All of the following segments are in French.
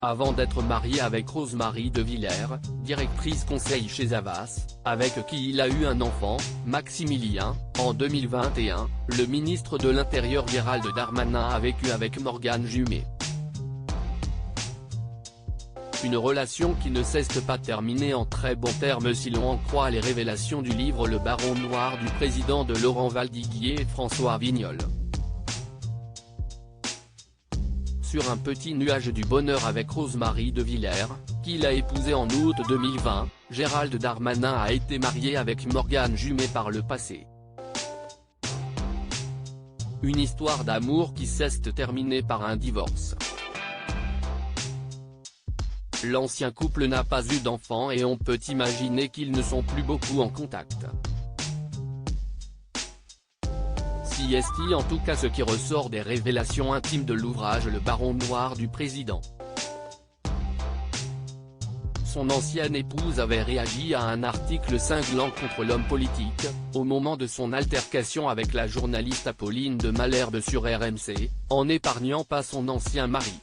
avant d'être marié avec Rosemarie de Villers, directrice conseil chez Havas, avec qui il a eu un enfant, Maximilien. En 2021, le ministre de l'Intérieur Gérald Darmanin a vécu avec Morgane Jumet. Une relation qui ne s'est pas terminée en très bons termes si l'on en croit les révélations du livre Le Baron Noir du président de Laurent Valdiguier et François Vignol. Sur un petit nuage du bonheur avec Rosemarie de Villers, qu'il a épousée en août 2020, Gérald Darmanin a été marié avec Morgane Jumet par le passé. Une histoire d'amour qui s'est terminée par un divorce. L'ancien couple n'a pas eu d'enfant et on peut imaginer qu'ils ne sont plus beaucoup en contact. Si est en tout cas ce qui ressort des révélations intimes de l'ouvrage Le Baron Noir du président. Son ancienne épouse avait réagi à un article cinglant contre l'homme politique, au moment de son altercation avec la journaliste Apolline de Malherbe sur RMC, en n'épargnant pas son ancien mari.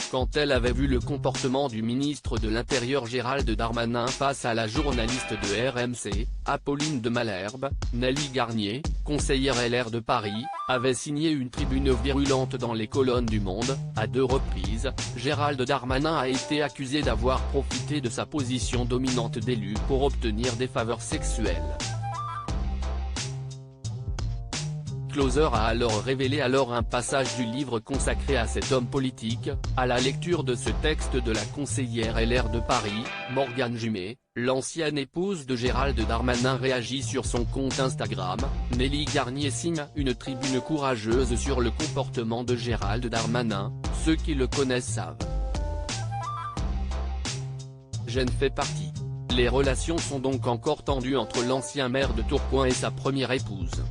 Quand elle avait vu le comportement du ministre de l'Intérieur Gérald Darmanin face à la journaliste de RMC, Apolline de Malherbe, Nelly Garnier, conseillère LR de Paris, avait signé une tribune virulente dans les colonnes du Monde. À 2 reprises, Gérald Darmanin a été accusé d'avoir profité de sa position dominante d'élu pour obtenir des faveurs sexuelles. Closer a alors révélé un passage du livre consacré à cet homme politique. À la lecture de ce texte de la conseillère LR de Paris, Morgane Jumet, l'ancienne épouse de Gérald Darmanin réagit sur son compte Instagram. Nelly Garnier signe une tribune courageuse sur le comportement de Gérald Darmanin, ceux qui le connaissent savent. J'en fais partie. Les relations sont donc encore tendues entre l'ancien maire de Tourcoing et sa première épouse.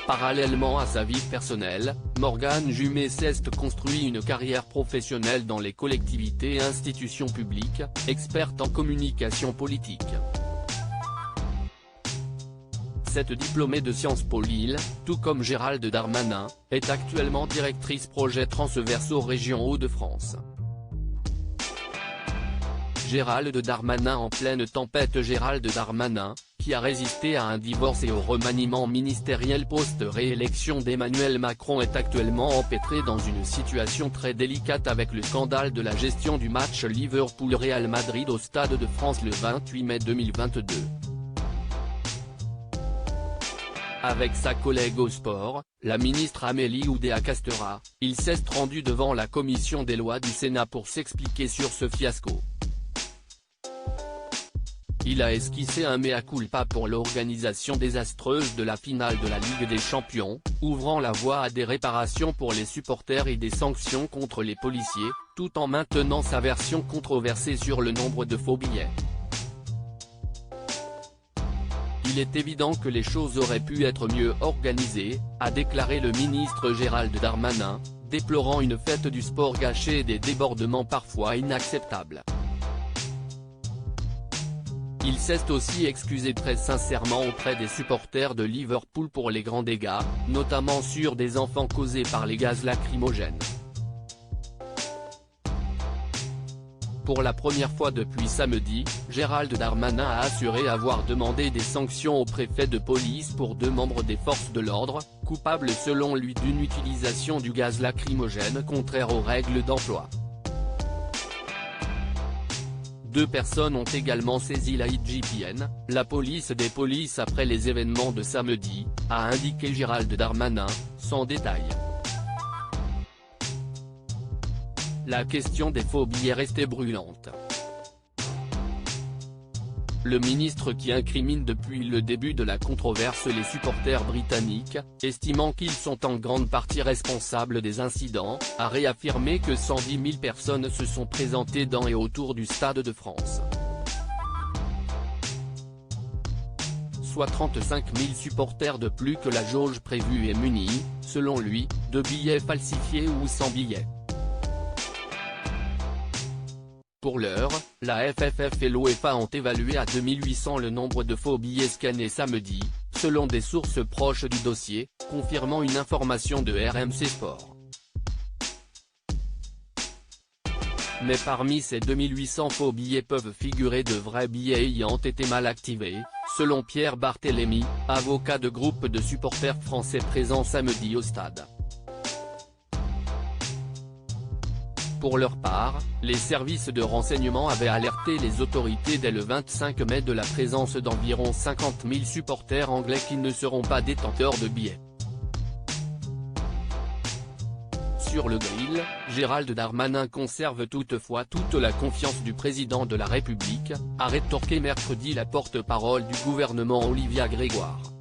Parallèlement à sa vie personnelle, Morgane Jumet s'est construit une carrière professionnelle dans les collectivités et institutions publiques, experte en communication politique. Cette diplômée de Sciences Po Lille, tout comme Gérald Darmanin, est actuellement directrice projet transversaux région Hauts-de-France. Gérald Darmanin en pleine tempête. Gérald Darmanin, qui a résisté à un divorce et au remaniement ministériel post-réélection d'Emmanuel Macron, est actuellement empêtré dans une situation très délicate avec le scandale de la gestion du match Liverpool-Real Madrid au Stade de France le 28 mai 2022. Avec sa collègue au sport, la ministre Amélie Oudéa-Castéra, il s'est rendu devant la commission des lois du Sénat pour s'expliquer sur ce fiasco. Il a esquissé un mea culpa pour l'organisation désastreuse de la finale de la Ligue des Champions, ouvrant la voie à des réparations pour les supporters et des sanctions contre les policiers, tout en maintenant sa version controversée sur le nombre de faux billets. Il est évident que les choses auraient pu être mieux organisées, a déclaré le ministre Gérald Darmanin, déplorant une fête du sport gâchée et des débordements parfois inacceptables. Il s'est aussi excusé très sincèrement auprès des supporters de Liverpool pour les grands dégâts, notamment sur des enfants causés par les gaz lacrymogènes. Pour la première fois depuis samedi, Gérald Darmanin a assuré avoir demandé des sanctions au préfet de police pour 2 membres des forces de l'ordre, coupables selon lui d'une utilisation du gaz lacrymogène contraire aux règles d'emploi. 2 personnes ont également saisi la IGPN, la police des polices après les événements de samedi, a indiqué Gérald Darmanin, sans détail. La question des faux billets restait brûlante. Le ministre, qui incrimine depuis le début de la controverse les supporters britanniques, estimant qu'ils sont en grande partie responsables des incidents, a réaffirmé que 110 000 personnes se sont présentées dans et autour du Stade de France. Soit 35 000 supporters de plus que la jauge prévue et munis, selon lui, de billets falsifiés ou sans billets. Pour l'heure, la FFF et l'UEFA ont évalué à 2800 le nombre de faux billets scannés samedi, selon des sources proches du dossier, confirmant une information de RMC Sport. Mais parmi ces 2800 faux billets peuvent figurer de vrais billets ayant été mal activés, selon Pierre Barthélémy, avocat de groupe de supporters français présents samedi au stade. Pour leur part, les services de renseignement avaient alerté les autorités dès le 25 mai de la présence d'environ 50 000 supporters anglais qui ne seront pas détenteurs de billets. Sur le grill, Gérald Darmanin conserve toutefois toute la confiance du président de la République, a rétorqué mercredi la porte-parole du gouvernement Olivia Grégoire.